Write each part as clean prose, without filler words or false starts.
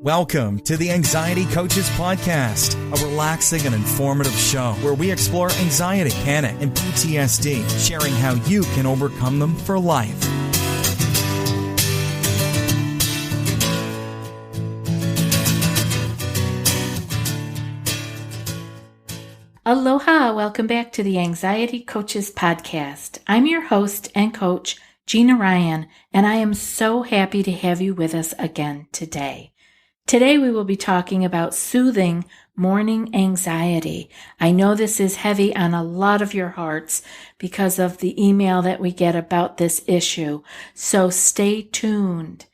Welcome to the Anxiety Coaches Podcast, a relaxing and informative show where we explore anxiety, panic, and PTSD, sharing how you can overcome them for life. Aloha, welcome back to the Anxiety Coaches Podcast. I'm your host and coach, Gina Ryan, and I am so happy to have you with us again today. Today we will be talking about soothing morning anxiety. I know this is heavy on a lot of your hearts because of the email that we get about this issue, so stay tuned.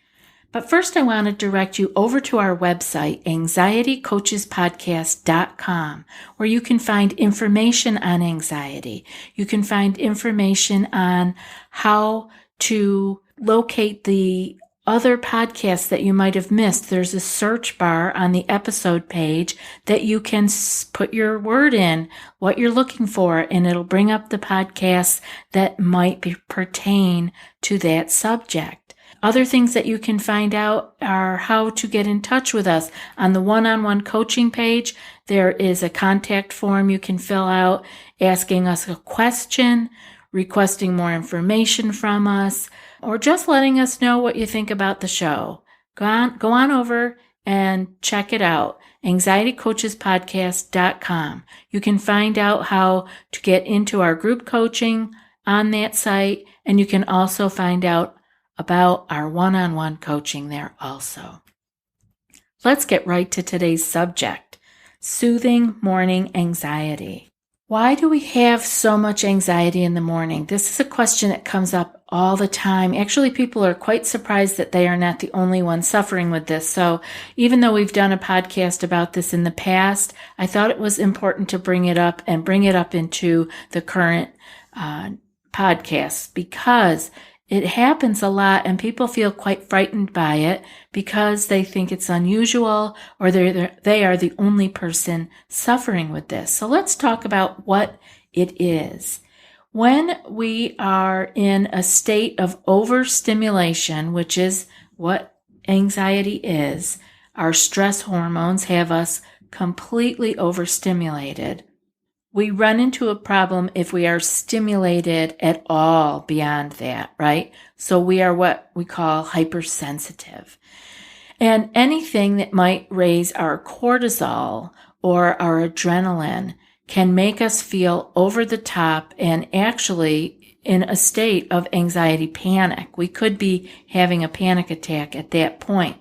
But first I want to direct you over to our website, anxietycoachespodcast.com, where you can find information on anxiety. You can find information on how to locate the other podcasts that you might have missed. There's a search bar on the episode page that you can put your word in, what you're looking for, and it'll bring up the podcasts that might pertain to that subject. Other things that you can find out are how to get in touch with us. On the one-on-one coaching page, there is a contact form you can fill out asking us a question, requesting more information from us, or just letting us know what you think about the show. Go on over and check it out, anxietycoachespodcast.com. You can find out how to get into our group coaching on that site, and you can also find out about our one-on-one coaching there also. Let's get right to today's subject, soothing morning anxiety. Why do we have so much anxiety in the morning? This is a question that comes up all the time. Actually, people are quite surprised that they are not the only one suffering with this. So even though we've done a podcast about this in the past, I thought it was important to bring it up into the current podcast because it happens a lot and people feel quite frightened by it because they think it's unusual or they are the only person suffering with this. So let's talk about what it is. When we are in a state of overstimulation, which is what anxiety is, our stress hormones have us completely overstimulated. We run into a problem if we are stimulated at all beyond that, right? So we are what we call hypersensitive. And anything that might raise our cortisol or our adrenaline can make us feel over the top and actually in a state of anxiety panic. We could be having a panic attack at that point.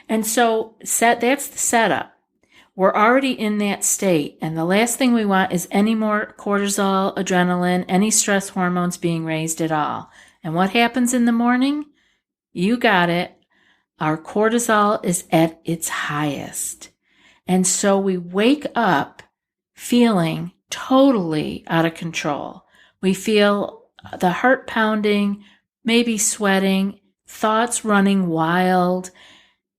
And so that's the setup. We're already in that state, and the last thing we want is any more cortisol, adrenaline, any stress hormones being raised at all. And what happens in the morning? You got it. Our cortisol is at its highest. And so we wake up feeling totally out of control. We feel the heart pounding, maybe sweating, thoughts running wild,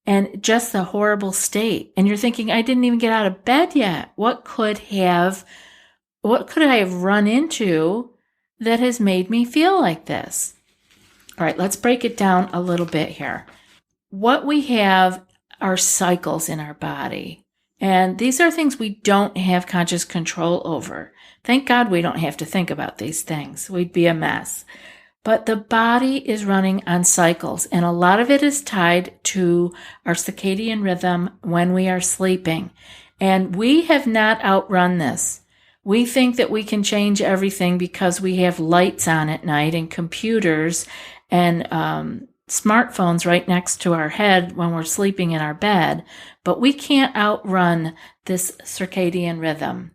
and just the horrible state. And you're thinking, I didn't even get out of bed yet. What could I have run into that has made me feel like this? All right, let's break it down a little bit here. What we have are cycles in our body. And these are things we don't have conscious control over. Thank God we don't have to think about these things. We'd be a mess. But the body is running on cycles, and a lot of it is tied to our circadian rhythm when we are sleeping. And we have not outrun this. We think that we can change everything because we have lights on at night and computers and smartphones right next to our head when we're sleeping in our bed, but we can't outrun this circadian rhythm.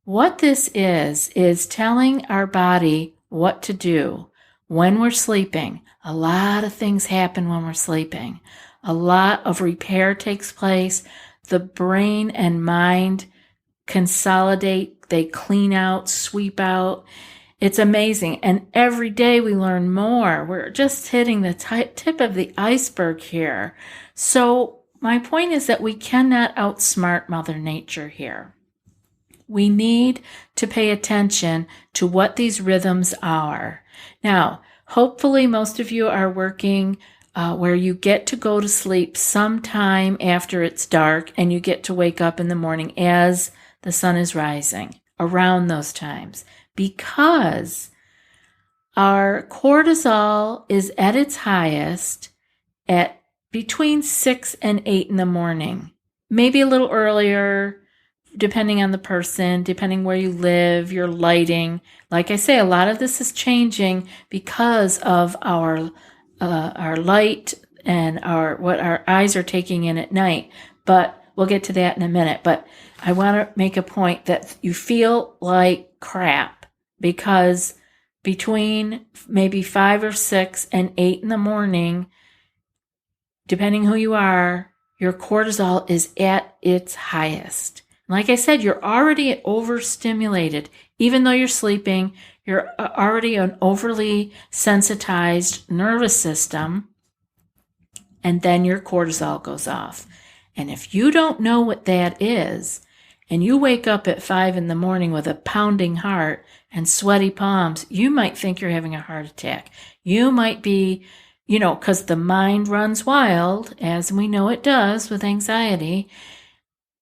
What this is telling our body what to do. When we're sleeping, a lot of things happen when we're sleeping. A lot of repair takes place. The brain and mind consolidate, they clean out, sweep out. It's amazing. And every day we learn more. We're just hitting the tip of the iceberg here. So my point is that we cannot outsmart Mother Nature here. We need to pay attention to what these rhythms are. Now, hopefully most of you are working where you get to go to sleep sometime after it's dark and you get to wake up in the morning as the sun is rising, around those times, because our cortisol is at its highest at between 6 and 8 in the morning, maybe a little earlier, depending on the person, depending where you live, your lighting. Like I say, a lot of this is changing because of our light and what our eyes are taking in at night. But we'll get to that in a minute. But I want to make a point that you feel like crap because between maybe 5 or 6 and 8 in the morning, depending who you are, your cortisol is at its highest. Like I said, you're already overstimulated. Even though you're sleeping, you're already an overly sensitized nervous system, and then your cortisol goes off. And if you don't know what that is, and you wake up at 5 in the morning with a pounding heart and sweaty palms, you might think you're having a heart attack. You might be, because the mind runs wild, as we know it does with anxiety,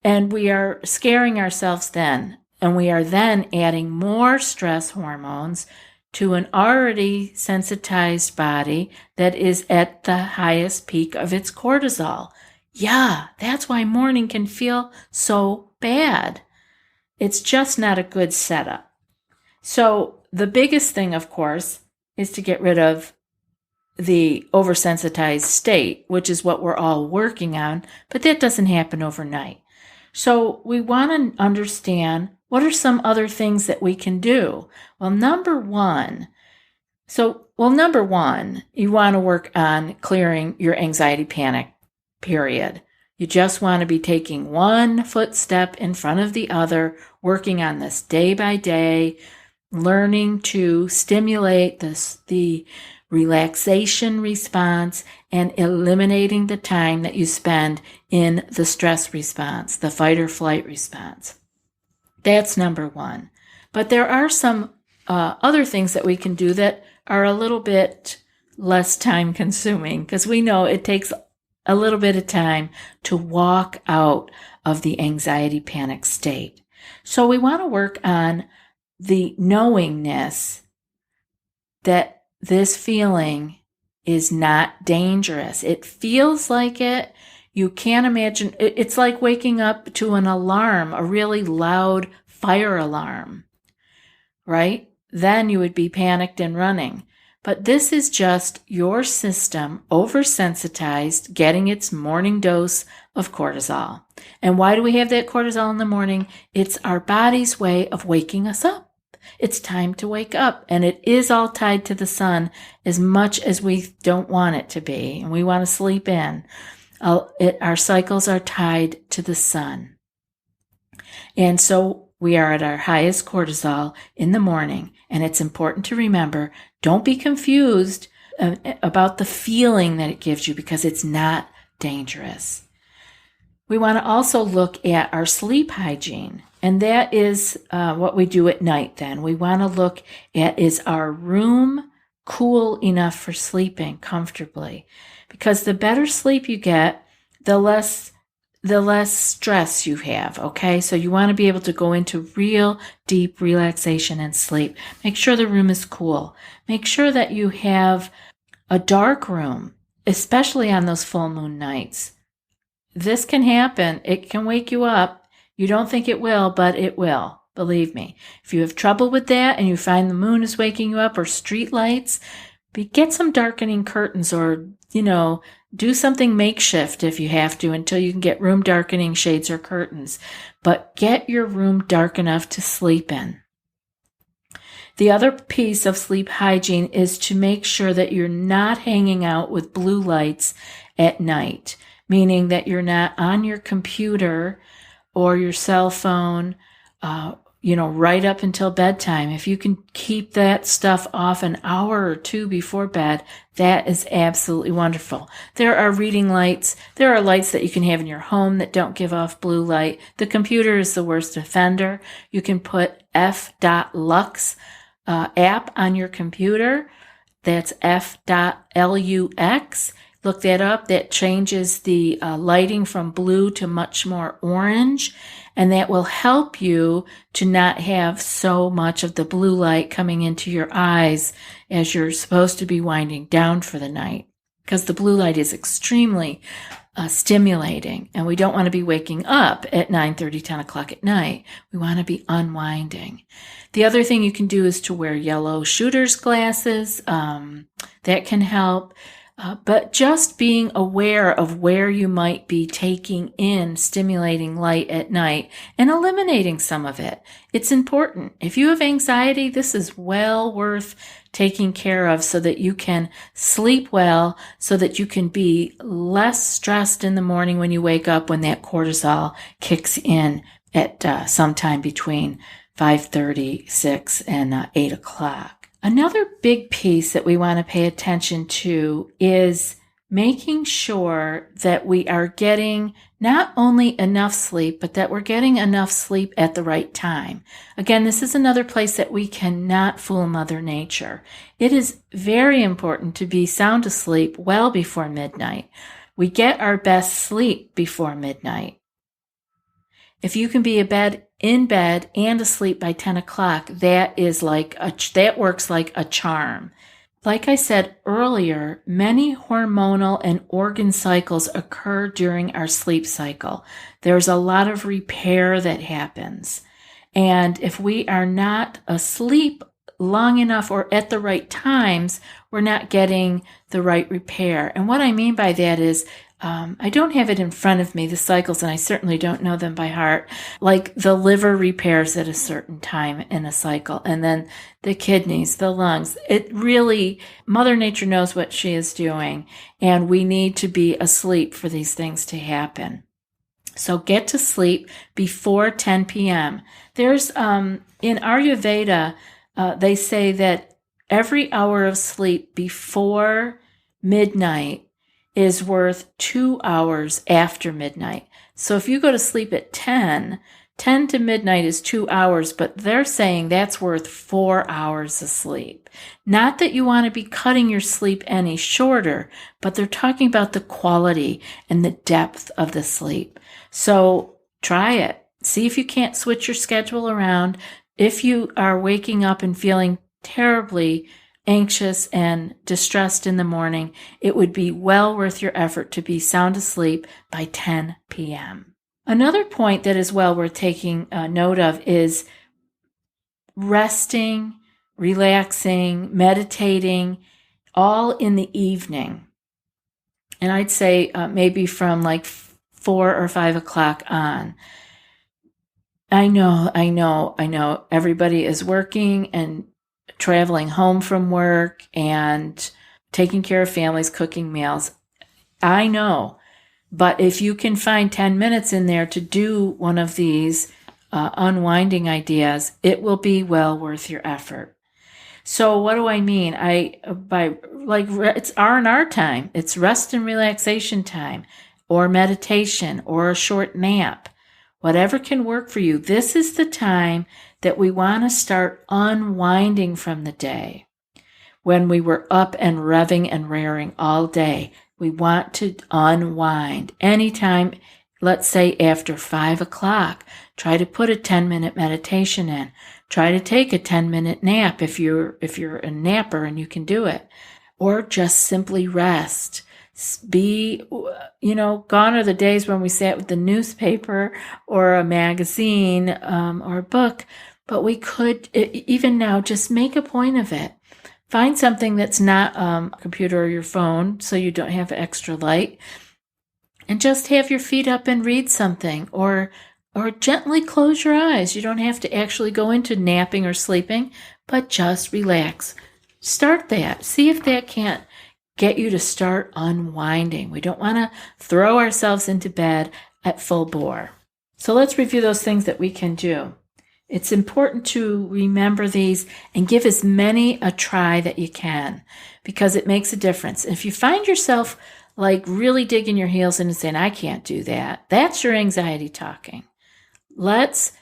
and we are scaring ourselves then. And we are then adding more stress hormones to an already sensitized body that is at the highest peak of its cortisol. Yeah, that's why morning can feel so bad. It's just not a good setup. So the biggest thing, of course, is to get rid of the oversensitized state, which is what we're all working on, but that doesn't happen overnight. So we want to understand, what are some other things that we can do? Well, number one, you want to work on clearing your anxiety panic, period. You just want to be taking one footstep in front of the other, working on this day by day, learning to stimulate the relaxation response and eliminating the time that you spend in the stress response, the fight or flight response. That's number one. But there are some other things that we can do that are a little bit less time consuming, because we know it takes a little bit of time to walk out of the anxiety panic state. So we want to work on the knowingness that this feeling is not dangerous. It feels like it. You can't imagine. It's like waking up to an alarm, a really loud fire alarm, right? Then you would be panicked and running. But this is just your system oversensitized, getting its morning dose of cortisol. And why do we have that cortisol in the morning? It's our body's way of waking us up. It's time to wake up, and it is all tied to the sun as much as we don't want it to be, and we want to sleep in. Our cycles are tied to the sun. And so we are at our highest cortisol in the morning, and it's important to remember, don't be confused about the feeling that it gives you, because it's not dangerous. We want to also look at our sleep hygiene, and that is what we do at night then. We want to look at, is our room cool enough for sleeping comfortably? Because the better sleep you get, the less stress you have, okay? So you want to be able to go into real deep relaxation and sleep. Make sure the room is cool. Make sure that you have a dark room, especially on those full moon nights. This can happen. It can wake you up. You don't think it will, but it will. Believe me. If you have trouble with that and you find the moon is waking you up, or street lights, get some darkening curtains, or, do something makeshift if you have to until you can get room darkening shades or curtains. But get your room dark enough to sleep in. The other piece of sleep hygiene is to make sure that you're not hanging out with blue lights at night, meaning that you're not on your computer or your cell phone, right up until bedtime. If you can keep that stuff off an hour or two before bed, that is absolutely wonderful. There are reading lights. There are lights that you can have in your home that don't give off blue light. The computer is the worst offender. You can put f.lux app on your computer. That's f.lux. Look that up. That changes the lighting from blue to much more orange, and that will help you to not have so much of the blue light coming into your eyes as you're supposed to be winding down for the night, because the blue light is extremely stimulating, and we don't want to be waking up at 9:30, 10 o'clock at night. We want to be unwinding. The other thing you can do is to wear yellow shooter's glasses. That can help. But just being aware of where you might be taking in stimulating light at night and eliminating some of it. It's important. If you have anxiety, this is well worth taking care of so that you can sleep well, so that you can be less stressed in the morning when you wake up, when that cortisol kicks in at sometime between 5:30, 6, and 8 o'clock. Another big piece that we want to pay attention to is making sure that we are getting not only enough sleep, but that we're getting enough sleep at the right time. Again, this is another place that we cannot fool Mother Nature. It is very important to be sound asleep well before midnight. We get our best sleep before midnight. If you can be in bed and asleep by 10 o'clock, that works like a charm. Like I said earlier, many hormonal and organ cycles occur during our sleep cycle. There's a lot of repair that happens. And if we are not asleep long enough or at the right times, we're not getting the right repair. And what I mean by that is, I don't have it in front of me, the cycles, and I certainly don't know them by heart. Like the liver repairs at a certain time in a cycle, and then the kidneys, the lungs. It really, Mother Nature knows what she is doing, and we need to be asleep for these things to happen. So get to sleep before 10 p.m. There's, in Ayurveda, they say that every hour of sleep before midnight is worth 2 hours after midnight. So if you go to sleep at 10 to midnight is 2 hours, but they're saying that's worth 4 hours of sleep. Not that you want to be cutting your sleep any shorter, but they're talking about the quality and the depth of the sleep. So try it. See if you can't switch your schedule around. If you are waking up and feeling terribly anxious and distressed in the morning, it would be well worth your effort to be sound asleep by 10 p.m. Another point that is well worth taking note of is resting, relaxing, meditating, all in the evening. And I'd say maybe from like 4 or 5 o'clock on. I know. Everybody is working and traveling home from work and taking care of families, cooking meals. I know. But if you can find 10 minutes in there to do one of these unwinding ideas, it will be well worth your effort. So what do I mean? It's R&R time. It's rest and relaxation time, or meditation, or a short nap. Whatever can work for you. This is the time that we want to start unwinding from the day. When we were up and revving and raring all day, we want to unwind. Anytime, let's say after 5 o'clock, try to put a 10-minute meditation in. Try to take a 10-minute nap if you're a napper and you can do it. Or just simply rest. Gone are the days when we sat with the newspaper or a magazine or a book, but we could, even now, just make a point of it. Find something that's not a computer or your phone so you don't have extra light, and just have your feet up and read something, or gently close your eyes. You don't have to actually go into napping or sleeping, but just relax. Start that. See if that can't get you to start unwinding. We don't want to throw ourselves into bed at full bore. So let's review those things that we can do. It's important to remember these and give as many a try that you can, because it makes a difference. If you find yourself like really digging your heels in and saying, I can't do that, that's your anxiety talking. Let's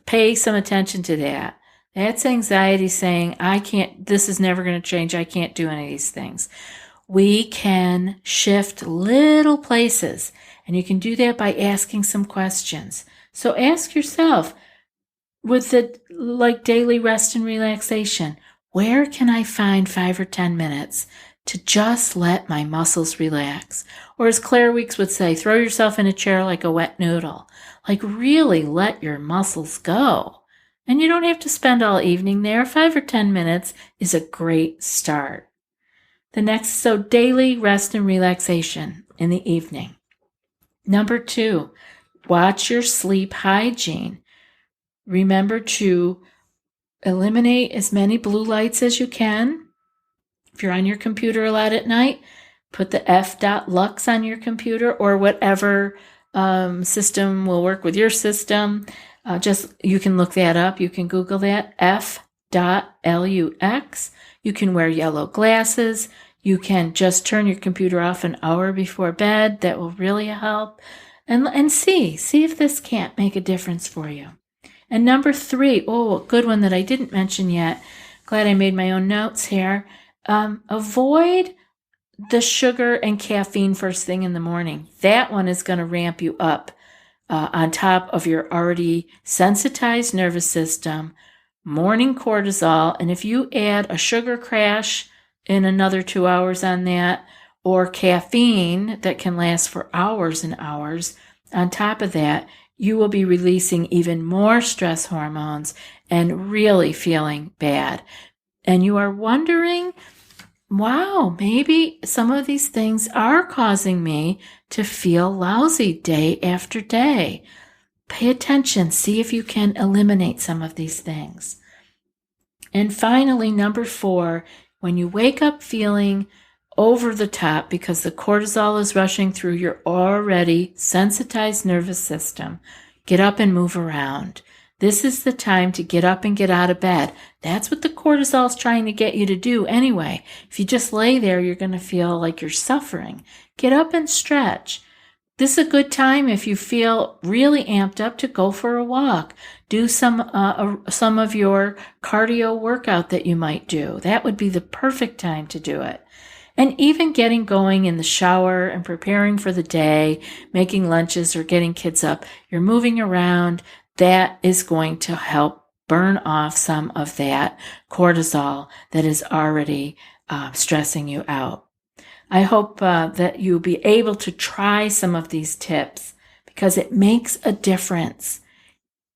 pay some attention to that. That's anxiety saying, I can't, this is never going to change. I can't do any of these things. we can shift little places, and you can do that by asking some questions. So ask yourself, with the daily rest and relaxation, where can I find 5 or 10 minutes to just let my muscles relax? Or as Claire Weeks would say, throw yourself in a chair like a wet noodle. Really let your muscles go. And you don't have to spend all evening there. 5 or 10 minutes is a great start. So daily rest and relaxation in the evening. Number 2, watch your sleep hygiene. Remember to eliminate as many blue lights as you can. If you're on your computer a lot at night, put the f.lux on your computer or whatever system will work with your system. You can look that up. You can Google that, f.lux. You can wear yellow glasses. You can just turn your computer off an hour before bed. That will really help. And see if this can't make a difference for you. And number 3, a good one that I didn't mention yet. Glad I made my own notes here. Avoid the sugar and caffeine first thing in the morning. That one is going to ramp you up on top of your already sensitized nervous system, morning cortisol. And if you add a sugar crash in another 2 hours on that, or caffeine that can last for hours and hours, on top of that, you will be releasing even more stress hormones and really feeling bad. And you are wondering, wow, maybe some of these things are causing me to feel lousy day after day. Pay attention. See if you can eliminate some of these things. And finally, number 4, when you wake up feeling over the top because the cortisol is rushing through your already sensitized nervous system, get up and move around. This is the time to get up and get out of bed. That's what the cortisol is trying to get you to do anyway. If you just lay there, you're going to feel like you're suffering. Get up and stretch. This is a good time if you feel really amped up to go for a walk. Do some of your cardio workout that you might do. That would be the perfect time to do it. And even getting going in the shower and preparing for the day, making lunches or getting kids up, you're moving around, that is going to help burn off some of that cortisol that is already stressing you out. I hope that you'll be able to try some of these tips because it makes a difference.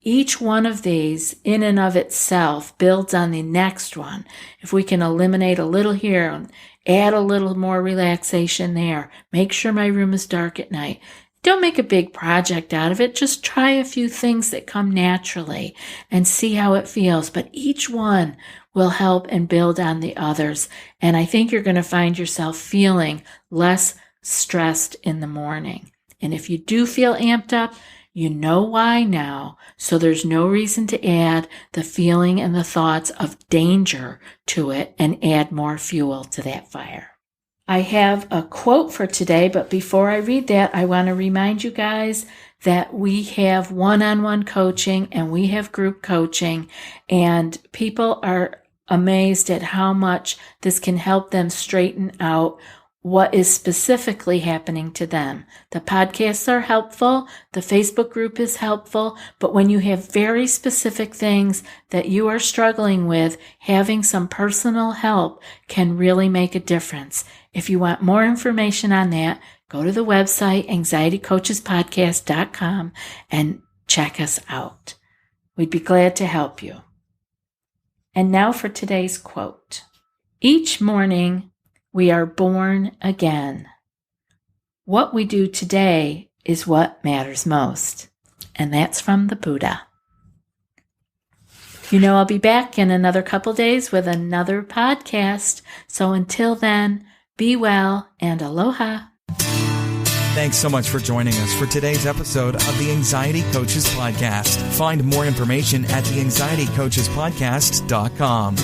Each one of these in and of itself builds on the next one. If we can eliminate a little here and add a little more relaxation there, make sure my room is dark at night. Don't make a big project out of it. Just try a few things that come naturally and see how it feels. But each one will help and build on the others. And I think you're going to find yourself feeling less stressed in the morning. And if you do feel amped up, you know why now. So there's no reason to add the feeling and the thoughts of danger to it and add more fuel to that fire. I have a quote for today, but before I read that, I want to remind you guys that we have one-on-one coaching and we have group coaching, and people are amazed at how much this can help them straighten out what is specifically happening to them. The podcasts are helpful. The Facebook group is helpful. But when you have very specific things that you are struggling with, having some personal help can really make a difference. If you want more information on that, go to the website, anxietycoachespodcast.com, and check us out. We'd be glad to help you. And now for today's quote. Each morning, we are born again. What we do today is what matters most. And that's from the Buddha. You know, I'll be back in another couple days with another podcast. So until then, be well and aloha. Thanks so much for joining us for today's episode of the Anxiety Coaches Podcast. Find more information at theanxietycoachespodcast.com.